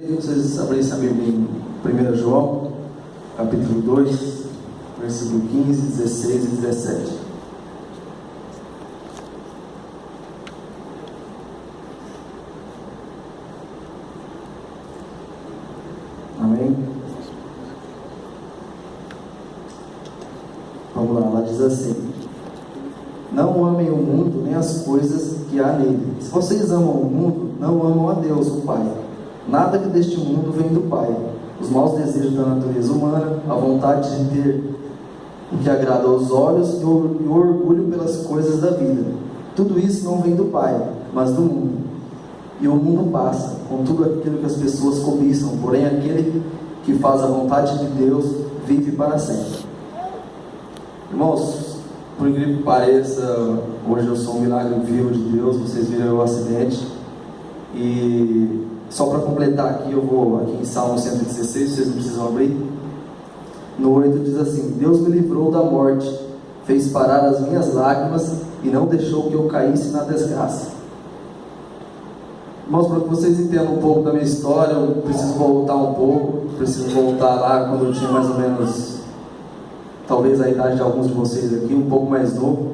Vocês abrissem a Bíblia em 1 João, capítulo 2, versículo 15, 16 e 17. Amém? Vamos lá, ela diz assim: não amem o mundo nem as coisas que há nele. Se vocês amam o mundo, não amam a Deus, o Pai. Nada que deste mundo vem do Pai. Os maus desejos da natureza humana, a vontade de ter o que agrada aos olhos e o orgulho pelas coisas da vida. Tudo isso não vem do Pai, mas do mundo. E o mundo passa, com tudo aquilo que as pessoas cobiçam, porém aquele que faz a vontade de Deus vive para sempre. Irmãos, por incrível que pareça, hoje eu sou um milagre vivo de Deus. Vocês viram o acidente. E só para completar aqui, eu vou aqui em Salmo 116, vocês não precisam abrir. No 8 diz assim: Deus me livrou da morte, fez parar as minhas lágrimas e não deixou que eu caísse na desgraça. Irmãos, para que vocês entendam um pouco da minha história, eu preciso voltar um pouco. Preciso voltar lá quando eu tinha mais ou menos, talvez a idade de alguns de vocês aqui, um pouco mais novo.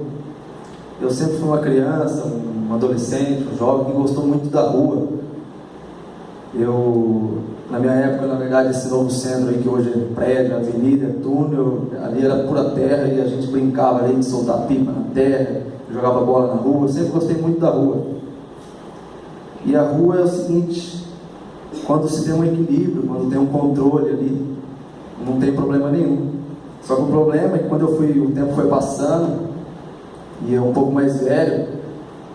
Eu sempre fui uma criança, um adolescente, um jovem que gostou muito da rua. Na minha época, na verdade, esse novo centro aí, que hoje é prédio, avenida, túnel, ali era pura terra e a gente brincava ali de soltar pipa na terra, jogava bola na rua. Eu sempre gostei muito da rua. E a rua é o seguinte: quando se tem um equilíbrio, quando tem um controle ali, não tem problema nenhum. Só que o problema é que quando o tempo foi passando e eu um pouco mais velho,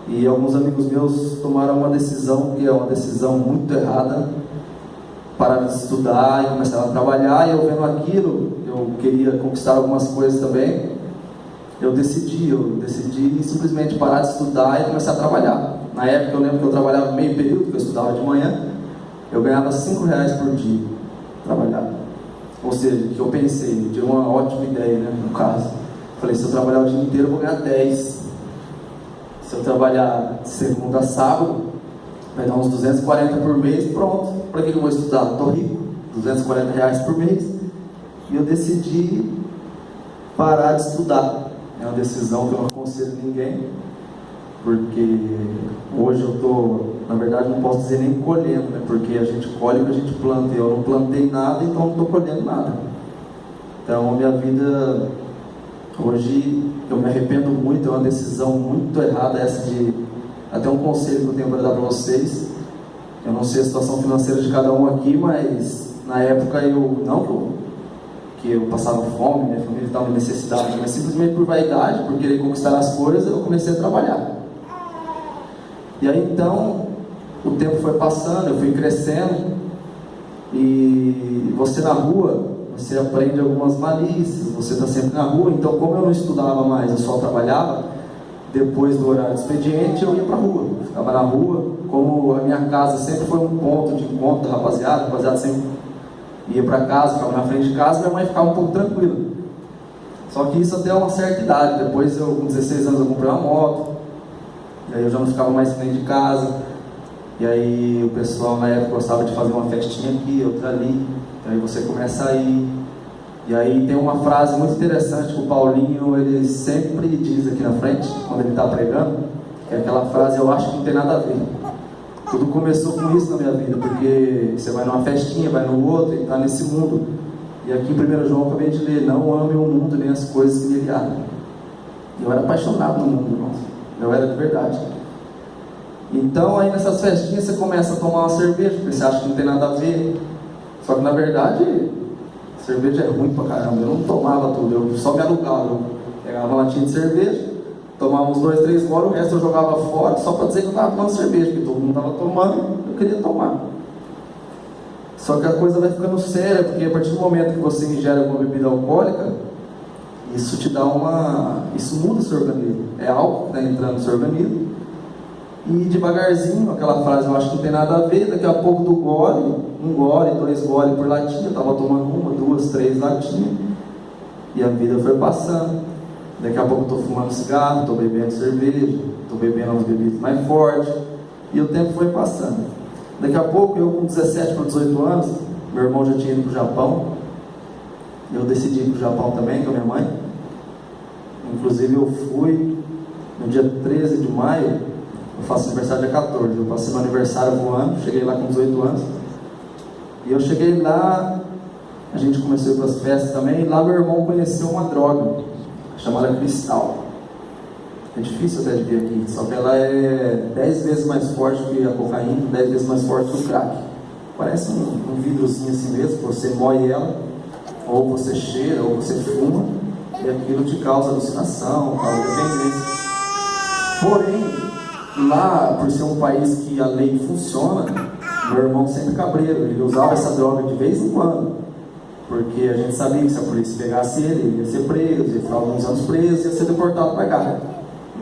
e alguns amigos meus tomaram uma decisão que é uma decisão muito errada, pararam de estudar e começaram a trabalhar. E eu vendo aquilo, eu queria conquistar algumas coisas também. Eu decidi simplesmente parar de estudar e começar a trabalhar. Na época eu lembro que eu trabalhava meio período, que eu estudava de manhã. Eu ganhava R$5 por dia trabalhar. Ou seja, que eu pensei, eu tive uma ótima ideia, né, no caso. Falei, se eu trabalhar o dia inteiro eu vou ganhar 10. Se eu trabalhar de segunda a sábado, vai dar uns 240 por mês, pronto. Para que eu vou estudar? Estou rico, R$240 por mês. E eu decidi parar de estudar. É uma decisão que eu não aconselho ninguém, porque hoje eu estou, na verdade não posso dizer nem colhendo, né? Porque a gente colhe o que a gente planta. Eu não plantei nada, então não estou colhendo nada. Então a minha vida hoje, eu me arrependo muito. É uma decisão muito errada essa de... Até um conselho que eu tenho para dar para vocês. Eu não sei a situação financeira de cada um aqui, mas na época que eu passava fome, minha família estava em necessidade, mas simplesmente por vaidade, por querer conquistar as coisas, eu comecei a trabalhar. E aí então o tempo foi passando, eu fui crescendo, e você na rua, você aprende algumas malícias, você está sempre na rua. Então, como eu não estudava mais, eu só trabalhava, depois do horário de expediente eu ia para a rua, ficava na rua. Como a minha casa sempre foi um ponto de encontro da rapaziada, a rapaziada sempre ia para casa, ficava na frente de casa, minha mãe ficava um pouco tranquila. Só que isso até uma certa idade. Depois, com 16 anos, eu comprei uma moto, e aí eu já não ficava mais frente de casa. E aí o pessoal na época gostava de fazer uma festinha aqui, outra ali. E aí você começa a ir. E aí tem uma frase muito interessante que o Paulinho, ele sempre diz aqui na frente, quando ele está pregando, que é aquela frase: eu acho que não tem nada a ver. Tudo começou com isso na minha vida, porque você vai numa festinha, vai no outro, e está nesse mundo. E aqui em 1 João eu acabei de ler: não amem o mundo nem as coisas que nele há. Eu era apaixonado no mundo, irmãos. Eu era de verdade. Então aí nessas festinhas você começa a tomar uma cerveja, porque você acha que não tem nada a ver. Só que na verdade, cerveja é ruim pra caramba. Eu não tomava tudo, eu só me alugava. Eu pegava uma latinha de cerveja, tomava uns 2, 3 goles, o resto eu jogava fora, só para dizer que eu estava tomando cerveja, porque todo mundo estava tomando, eu queria tomar. Só que a coisa vai ficando séria, porque a partir do momento que você ingere alguma bebida alcoólica, isso te dá isso muda o seu organismo. É álcool que está entrando no seu organismo. E devagarzinho, aquela frase, eu acho que não tem nada a ver, daqui a pouco do gole, 1 gole, 2 goles por latinha, eu estava tomando 1, 2, 3 latinhas, e a vida foi passando. Daqui a pouco eu estou fumando cigarro, estou bebendo cerveja, estou bebendo umas bebidas mais fortes, e o tempo foi passando. Daqui a pouco, eu com 17 para 18 anos, meu irmão já tinha ido para o Japão, eu decidi ir para o Japão também com a minha mãe. Inclusive eu fui no dia 13 de maio, eu faço aniversário dia 14, eu passei meu aniversário voando, cheguei lá com 18 anos, e eu cheguei lá, a gente começou a ir para as festas também, e lá meu irmão conheceu uma droga, chamada Cristal. É difícil até de ver aqui, só que ela é 10 vezes mais forte que a cocaína, 10 vezes mais forte que o crack. Parece um vidrozinho assim mesmo, você moe ela, ou você cheira, ou você fuma, e aquilo te causa alucinação, causa dependência. Porém, lá, por ser um país que a lei funciona, meu irmão sempre cabreiro, ele usava essa droga de vez em quando, porque a gente sabia que se a polícia pegasse ele, ele ia ser preso, ia ficar alguns anos preso, ia ser deportado para cá.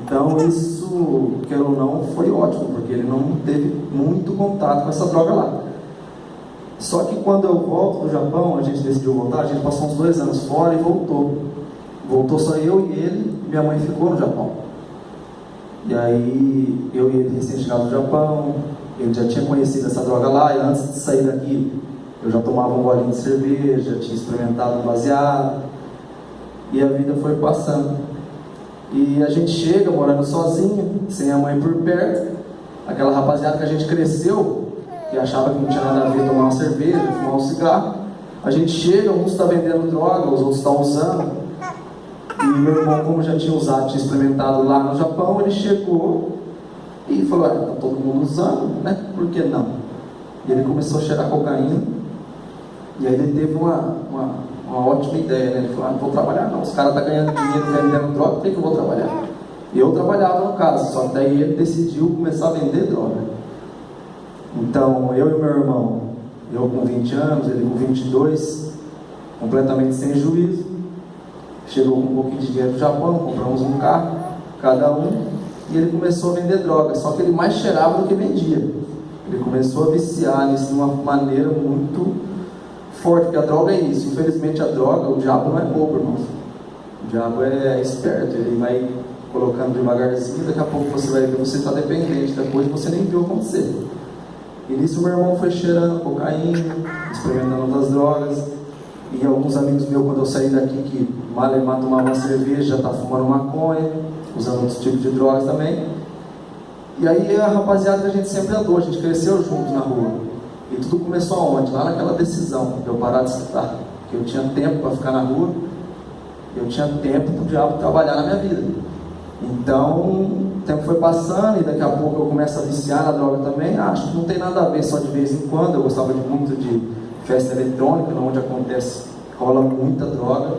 Então isso, quer ou não, foi ótimo, porque ele não teve muito contato com essa droga lá. Só que quando eu volto do Japão, a gente decidiu voltar, a gente passou uns 2 anos fora e voltou. Voltou só eu e ele, e minha mãe ficou no Japão. E aí, eu e ele recém-chegado do Japão, ele já tinha conhecido essa droga lá, e antes de sair daqui, eu já tomava um golinho de cerveja, tinha experimentado um baseado, e a vida foi passando. E a gente chega morando sozinho, sem a mãe por perto, aquela rapaziada que a gente cresceu, que achava que não tinha nada a ver tomar uma cerveja, fumar um cigarro. A gente chega, uns está vendendo droga, os outros estão usando. E meu irmão, como já tinha usado, tinha experimentado lá no Japão, ele chegou e falou: está todo mundo usando, né? Por que não? E ele começou a cheirar cocaína. E aí ele teve uma ótima ideia, né? Ele falou: não vou trabalhar não, os caras estão ganhando dinheiro vendendo droga, por que eu vou trabalhar? E eu trabalhava no caso, só que daí ele decidiu começar a vender droga. Então, eu e meu irmão, eu com 20 anos, ele com 22, completamente sem juízo, chegou com um pouquinho de dinheiro do Japão, compramos um carro, cada um, e ele começou a vender droga, só que ele mais cheirava do que vendia. Ele começou a viciar nisso de uma maneira muito forte, porque a droga é isso. Infelizmente a droga, o diabo não é bobo, irmãos. O diabo é esperto, ele vai colocando devagarzinho, daqui a pouco você vai ver, você está dependente, depois você nem viu acontecer. E nisso meu irmão foi cheirando cocaína, experimentando outras drogas, e alguns amigos meus, quando eu saí daqui, que malemar tomava uma cerveja, já estava fumando maconha, usando outros tipos de drogas também. E aí a rapaziada que a gente sempre andou, a gente cresceu junto na rua. E tudo começou aonde? Lá naquela decisão de eu parar de estudar, que eu tinha tempo para ficar na rua, eu tinha tempo para o diabo trabalhar na minha vida. Então, o tempo foi passando e daqui a pouco eu começo a viciar na droga também. Acho que não tem nada a ver só de vez em quando. Eu gostava muito de festa eletrônica, onde rola muita droga.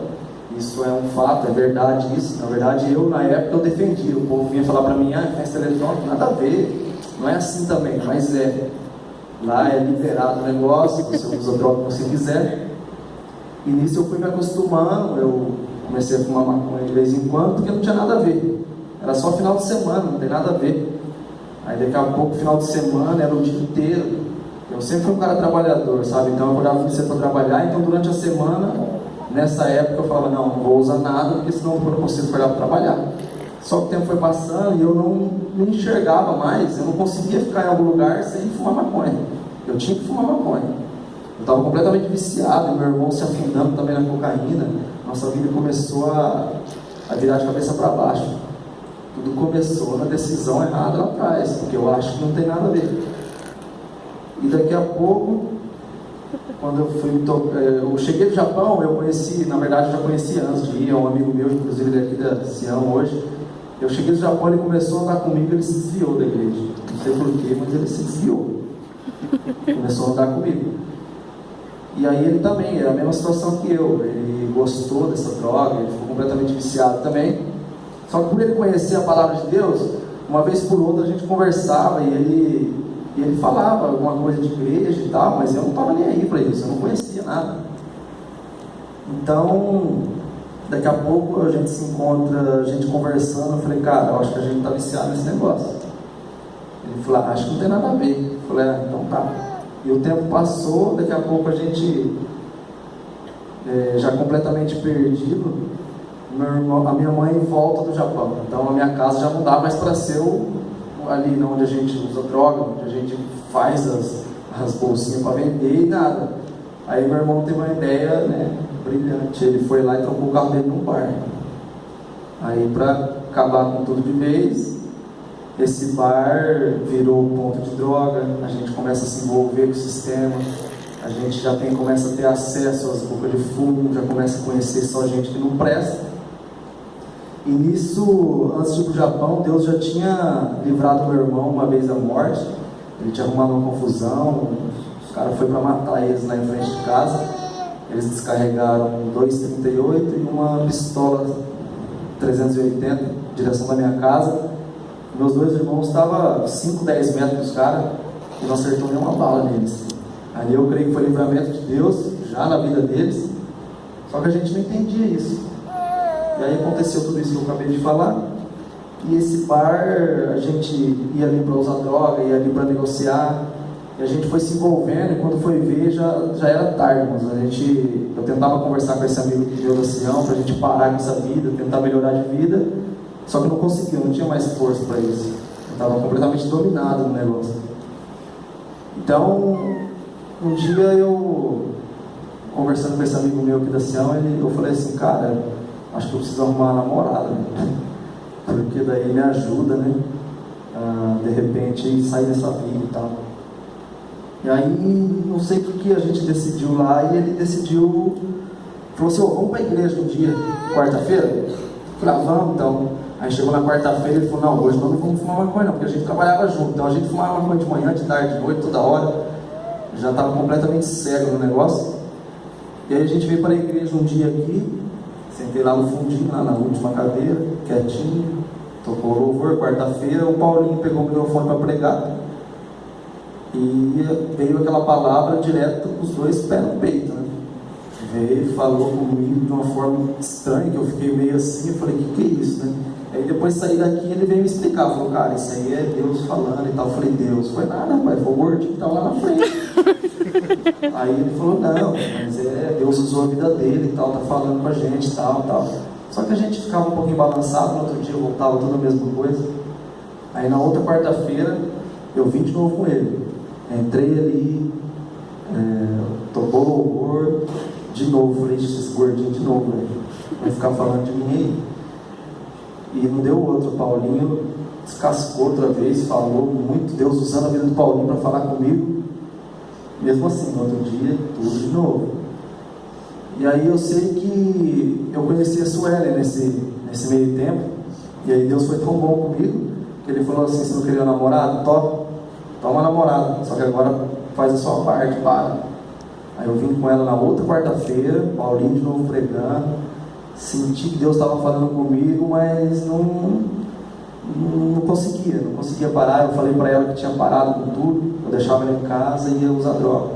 Isso é um fato, é verdade isso. Na verdade, na época eu defendia. O povo vinha falar para mim: festa eletrônica, nada a ver. Não é assim também, mas é. Lá é liberado o negócio, você usa a droga que você quiser. E nisso eu fui me acostumando, eu comecei a fumar maconha de vez em quando, porque não tinha nada a ver. Era só final de semana, não tem nada a ver. Aí daqui a pouco, final de semana, era o dia inteiro. Eu sempre fui um cara trabalhador, sabe? Então eu acordava muito cedo para trabalhar, então durante a semana, nessa época eu falava: não vou usar nada, porque senão eu não consigo acordar para trabalhar. Só que o tempo foi passando e eu não enxergava mais, eu não conseguia ficar em algum lugar sem fumar maconha. Eu tinha que fumar maconha. Eu estava completamente viciado, e meu irmão se afundando também na cocaína. Nossa vida começou a virar de cabeça para baixo. Tudo começou na decisão errada lá atrás, porque eu acho que não tem nada a ver. E daqui a pouco, quando eu cheguei do Japão, eu conheci, na verdade eu já conhecia antes de ir, é um amigo meu, inclusive daqui da Sião hoje. Eu cheguei do Japão, ele começou a andar comigo, ele se desviou da igreja. Não sei porquê, mas ele se desviou. Começou a andar comigo. E aí ele também, era a mesma situação que eu. Ele gostou dessa droga, ele ficou completamente viciado também. Só que por ele conhecer a palavra de Deus, uma vez por outra a gente conversava e ele falava alguma coisa de igreja e tal, mas eu não estava nem aí para isso, eu não conhecia nada. Então, daqui a pouco a gente se encontra, a gente conversando, eu falei: cara, eu acho que a gente está viciado nesse negócio. Ele falou: acho que não tem nada a ver. Eu falei: então tá. E o tempo passou, daqui a pouco a gente, já completamente perdido, a minha mãe volta do Japão. Então a minha casa já não dá mais para ser ali onde a gente usa droga, onde a gente faz as bolsinhas para vender e nada. Aí meu irmão teve uma ideia, né, brilhante. Ele foi lá e trocou o carro dele num bar. Aí, para acabar com tudo de vez, esse bar virou ponto de droga. A gente começa a se envolver com o sistema, a gente já começa a ter acesso às bocas de fumo, já começa a conhecer só gente que não presta. E nisso, antes de ir para o Japão, Deus já tinha livrado meu irmão uma vez da morte. Ele tinha arrumado uma confusão, os caras foram para matar eles lá em frente de casa. Eles descarregaram um 2,38 e uma pistola 380 em direção da minha casa. Meus dois irmãos estavam 5, 10 metros dos caras e não acertou nenhuma bala neles. Ali eu creio que foi livramento de Deus já na vida deles, só que a gente não entendia isso. E aí aconteceu tudo isso que eu acabei de falar. E esse bar, a gente ia ali para usar droga, ia ali para negociar, e a gente foi se envolvendo, e quando foi ver já era tarde. Mas eu tentava conversar com esse amigo de Deus da Sião para a gente parar com essa vida, tentar melhorar de vida, só que não conseguia, não tinha mais força para isso. Eu estava completamente dominado no negócio. Então, um dia eu, conversando com esse amigo meu aqui da Sião, eu falei assim, cara, acho que eu preciso arrumar uma namorada, né? Porque daí me ajuda, né? De repente sair dessa vida e tal. E aí, não sei por que a gente decidiu lá, e ele decidiu, falou assim, vamos para a igreja um dia, quarta-feira? Eu falei, vamos então. Aí chegou na quarta-feira e ele falou, não, hoje não vamos fumar maconha não, porque a gente trabalhava junto, então a gente fumava maconha de manhã, de tarde, de noite, toda hora. Eu já estava completamente cego no negócio. E aí a gente veio para a igreja um dia aqui, sentei lá no fundinho, lá na última cadeira, quietinho, tocou o louvor. Quarta-feira o Paulinho pegou o microfone para pregar, e veio aquela palavra direto com os dois pés no peito, né? Veio e falou comigo de uma forma estranha, que eu fiquei meio assim, eu falei, que é isso, né? Aí depois de sair daqui, ele veio me explicar, falou, cara, isso aí é Deus falando e tal. Eu falei, Deus, foi nada, rapaz, foi o gordinho que estava lá na frente. Aí ele falou, não, mas Deus usou a vida dele e tal, tá falando com a gente e tal. Só que a gente ficava um pouquinho balançado, no outro dia voltava tudo a mesma coisa. Aí na outra quarta-feira, eu vim de novo com ele. Entrei ali, tocou o louvor, de novo, falei, esse gordinho de novo, velho, vai ficar falando de mim aí. E não deu outro, o Paulinho descascou outra vez, falou muito, Deus usando a vida do Paulinho para falar comigo. Mesmo assim, no outro dia, tudo de novo. E aí eu sei que eu conheci a Sueli nesse meio tempo, e aí Deus foi tão bom comigo, que ele falou assim, você não queria um namorado? Toma namorado, só que agora faz a sua parte, para. Aí eu vim com ela na outra quarta-feira, Paulinho de novo pregando, senti que Deus estava falando comigo, mas não conseguia parar. Eu falei para ela que tinha parado com tudo, eu deixava ela em casa e ia usar droga.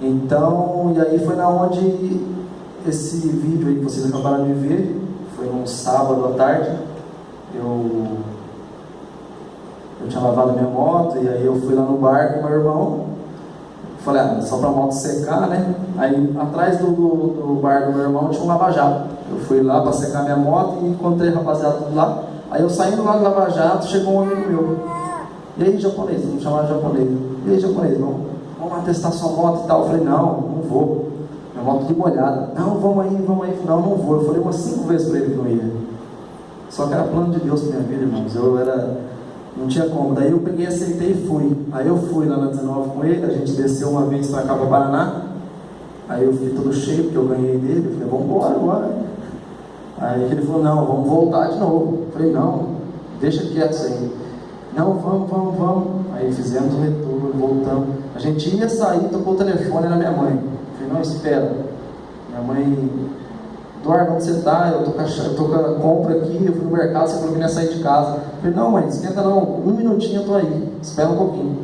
Então, e aí foi na onde esse vídeo aí que vocês acabaram de ver, foi num sábado à tarde, eu tinha lavado minha moto, e aí eu fui lá no bar com meu irmão. Falei, só para a moto secar, né? Aí atrás do bar do meu irmão tinha um lava-jato. Eu fui lá para secar minha moto e encontrei a rapaziada tudo lá. Aí eu saindo lá do lava-jato, chegou um amigo meu. E aí, japonês? Vamos chamar de japonês. E aí, japonês, vamos atestar sua moto e tal. Eu falei, não vou. Minha moto tudo molhada. Não, vamos aí. Não vou. Eu falei umas 5 vezes para ele que não ia. Só que era plano de Deus para minha vida, irmãos. Não tinha como. Daí eu peguei, aceitei e fui. Aí eu fui lá na 19 com ele, a gente desceu uma vez para cá para Paraná. Aí eu fiquei todo cheio, porque eu ganhei dele. Eu falei, vamos embora agora. Aí ele falou, não, vamos voltar de novo. Eu falei, não, deixa quieto isso aí. Não, vamos. Aí fizemos o retorno, voltamos. A gente ia sair, tocou o telefone, era minha mãe. Eu falei, não, espera. Minha mãe, Eduardo, onde você está? Eu tô com a compra aqui, eu fui no mercado, você falou que não ia sair de casa. Eu falei, não mãe, esquenta não, 1 minutinho eu tô aí, espera um pouquinho.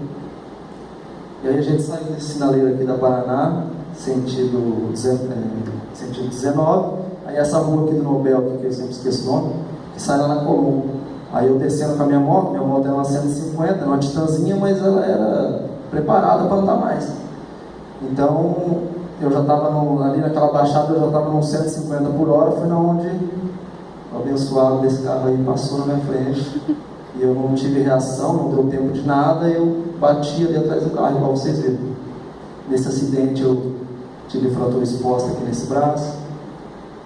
E aí a gente saiu desse sinaleiro aqui da Paraná, sentido 19, aí essa rua aqui do Nobel, que eu sempre esqueço o nome, que sai lá na Colombo. Aí eu descendo com a minha moto era uma 150, uma titanzinha, mas ela era preparada para andar mais. Então, eu já estava ali naquela baixada, eu já estava nos 150 por hora, foi na onde o abençoado desse carro aí passou na minha frente, e eu não tive reação, não deu tempo de nada, eu bati ali atrás do carro, igual vocês viram. Nesse acidente eu tive fratura exposta aqui nesse braço,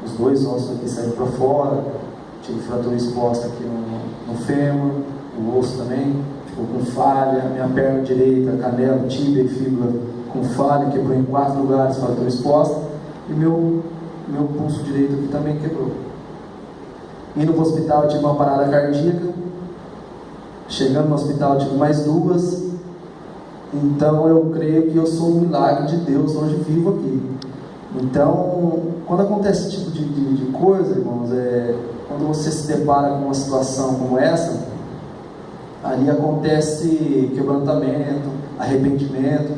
os 2 ossos aqui saíram para fora, tive fratura exposta aqui no fêmur, o osso também ficou com falha, minha perna direita, canela, tíbia e fíbula com falha, quebrou em 4 lugares, fratura exposta, e meu pulso direito aqui também quebrou. Indo para o hospital eu tive uma parada cardíaca, chegando no hospital eu tive mais 2, então eu creio que eu sou um milagre de Deus hoje vivo aqui. Então, quando acontece esse tipo de coisa, irmãos, quando você se depara com uma situação como essa, ali acontece quebrantamento, arrependimento,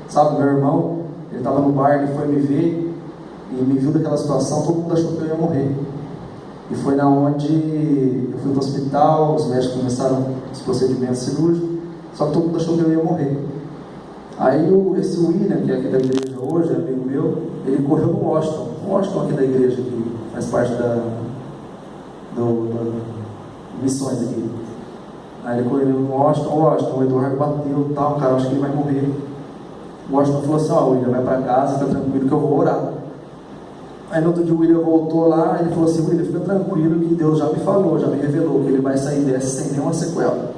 sabe? Meu irmão, ele estava no bar, ele foi me ver, e me viu daquela situação, todo mundo achou que eu ia morrer. E foi na onde eu fui para o hospital, os médicos começaram os procedimentos cirúrgicos, só que todo mundo achou que eu ia morrer. Aí esse William, que é aqui da igreja hoje, amigo meu, ele correu no Washington aqui da igreja, que faz parte da missões aqui. Aí ele correu no Washington, o Eduardo bateu, tal, cara, acho que ele vai morrer. O Washington falou assim, William, vai para casa, fica tranquilo que eu vou orar. Aí no outro dia o William voltou lá, ele falou assim, William, fica tranquilo que Deus já me falou, já me revelou que ele vai sair dessa sem nenhuma sequela.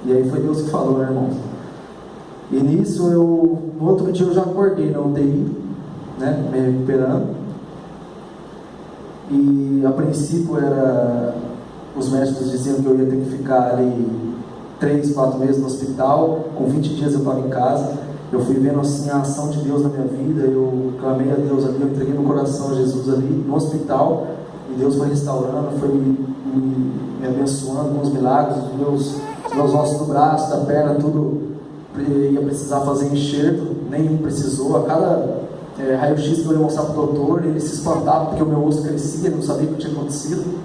E aí foi Deus que falou, né, irmão? E nisso, no outro dia eu já acordei na UTI, né, me recuperando. E a princípio os médicos diziam que eu ia ter que ficar ali 3, 4 meses no hospital, com 20 dias eu estava em casa. Eu fui vendo assim a ação de Deus na minha vida, eu clamei a Deus ali, eu entreguei meu coração a Jesus ali no hospital, e Deus foi restaurando, foi me abençoando com os milagres, os meus ossos do braço, da perna, tudo ia precisar fazer enxerto, nenhum precisou. A cada raio-x que eu ia mostrar para o doutor, ele se espantava porque o meu osso crescia, ele não sabia o que tinha acontecido.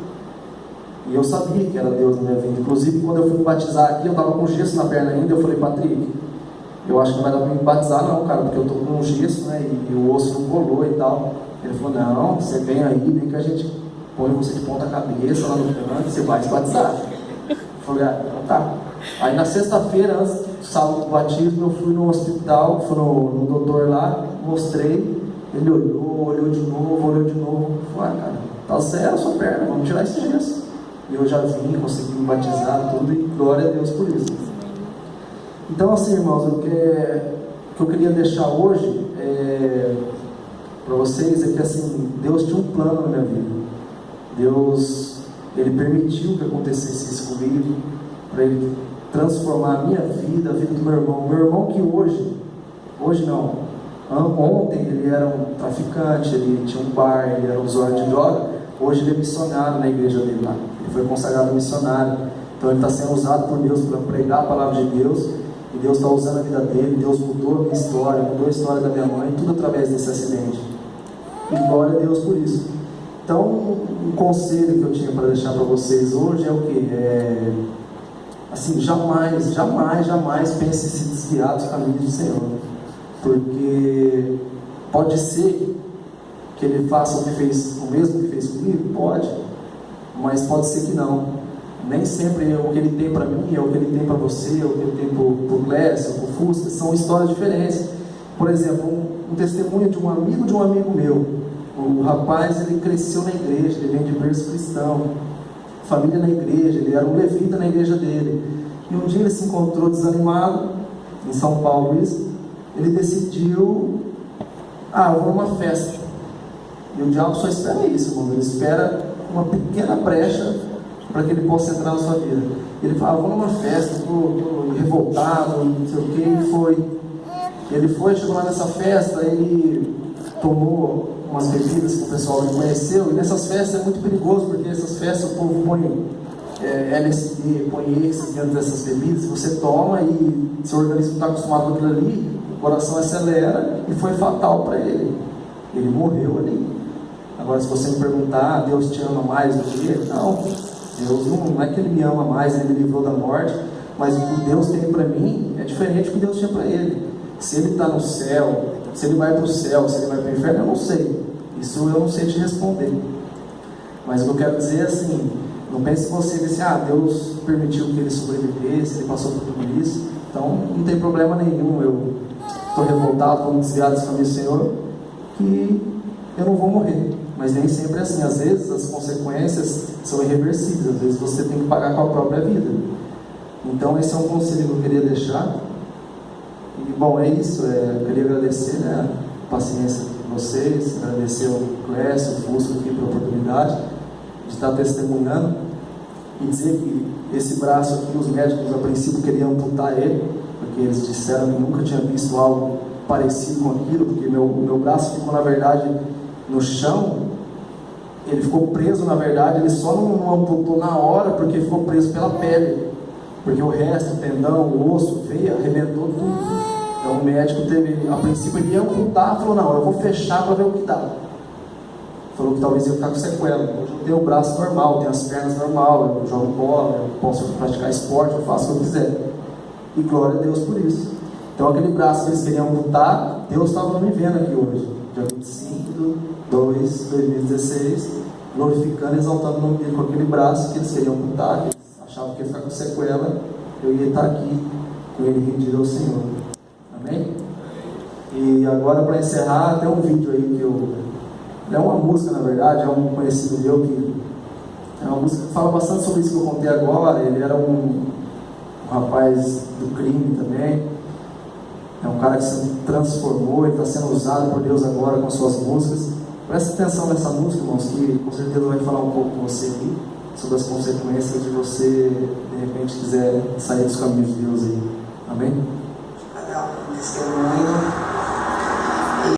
E eu sabia que era Deus na minha vida. Inclusive, quando eu fui me batizar aqui, eu estava com gesso na perna ainda, eu falei, Patrick, eu acho que não vai dar para me batizar não, cara, porque eu estou com um gesso, né, e o osso não colou e tal. Ele falou, não, você vem aí, nem que a gente põe você de ponta cabeça lá no canto, você vai se batizar. Eu falei, então tá. Aí na sexta-feira, antes do sábado do batismo, eu fui no hospital, fui no doutor lá, mostrei, ele olhou de novo, falei, cara, tá zero a sua perna, vamos tirar esse gesso. E eu já vim, consegui me batizar, tudo, e glória a Deus por isso. Então assim, irmãos, o que eu queria deixar hoje para vocês é que assim, Deus tinha um plano na minha vida. Deus, Ele permitiu que acontecesse isso comigo, para Ele transformar a minha vida, a vida do meu irmão. Meu irmão que hoje não, ontem ele era um traficante, ele tinha um bar, ele era um usuário de droga, hoje ele é missionário na igreja dele lá. Ele foi consagrado missionário. Então ele está sendo usado por Deus para pregar a palavra de Deus, e Deus está usando a vida dele. Deus mudou a minha história, mudou a história da minha mãe, tudo através desse acidente. E glória a Deus por isso. Então, um conselho que eu tinha para deixar para vocês hoje é o que? Assim, jamais pense em se desviar dos caminhos do Senhor. Porque pode ser que Ele faça o mesmo que fez comigo? Pode. Mas pode ser que não. Nem sempre o que Ele tem para mim é o que Ele tem para você, o que Ele tem para o Clécio, para o Fusca, são histórias diferentes. Por exemplo, um testemunho de um amigo meu. O rapaz, ele cresceu na igreja, ele vem de berço cristão, família na igreja, ele era um levita na igreja dele. E um dia ele se encontrou desanimado, em São Paulo isso, ele decidiu, eu vou numa festa. E o diabo só espera isso, irmão, ele espera uma pequena brecha para que ele possa entrar na sua vida. Ele fala, vou numa festa, estou revoltado, não sei o que, e foi. Ele foi, chegou lá nessa festa, ele tomou umas bebidas que o pessoal não conheceu, e nessas festas é muito perigoso, porque nessas festas o povo põe LSD, põe êxtase dentro dessas bebidas, você toma e seu organismo está acostumado com aquilo ali, o coração acelera, e foi fatal para ele. Ele morreu ali. Agora, se você me perguntar, Deus te ama mais do que ele? Não, Deus não é que Ele me ama mais, Ele me livrou da morte, mas o que Deus tem para mim é diferente do que Deus tinha para ele. Se ele está no céu, se ele vai para o céu, se ele vai para o inferno, eu não sei. Isso eu não sei te responder. Mas o que eu quero dizer é assim, não pense em você assim, Deus permitiu que ele sobrevivesse, ele passou por tudo isso. Então não tem problema nenhum, eu estou revoltado, vou me desviar desse caminho do Senhor, que eu não vou morrer. Mas nem sempre é assim, às vezes as consequências são irreversíveis, às vezes você tem que pagar com a própria vida. Então esse é um conselho que eu queria deixar. E bom, é isso, eu queria agradecer, né, a paciência de vocês, agradecer ao Clécio, ao Fusco aqui pela oportunidade de estar testemunhando e dizer que esse braço aqui, os médicos a princípio queriam amputar ele, porque eles disseram que nunca tinha visto algo parecido com aquilo, porque meu braço ficou na verdade no chão, ele ficou preso na verdade, ele só não amputou na hora porque ficou preso pela pele, porque o resto, o tendão, o osso, veio, arrebentou tudo. Então o médico teve, a princípio ele ia amputar, falou, não, eu vou fechar para ver o que dá. Falou que talvez eu ficar com sequela. Hoje eu tenho o braço normal, tenho as pernas normal, eu jogo bola, eu posso praticar esporte, eu faço o que eu quiser. E glória a Deus por isso. Então aquele braço que eles queriam amputar, Deus estava me vendo aqui hoje, dia 25 de 2016, glorificando e exaltando o nome dele com aquele braço que eles queriam amputar, que eles achavam que ia ficar com sequela, eu ia estar aqui com ele rendido ao Senhor. Amém? E agora, para encerrar, tem um vídeo aí que é uma música, na verdade, é um conhecido meu que é uma música que fala bastante sobre isso que eu contei agora. Ele era um rapaz do crime também, é um cara que se transformou, ele está sendo usado por Deus agora com suas músicas. Preste atenção nessa música, irmãos, que com certeza vai falar um pouco com você aqui sobre as consequências de você, de repente, quiser sair dos caminhos de Deus aí. Amém?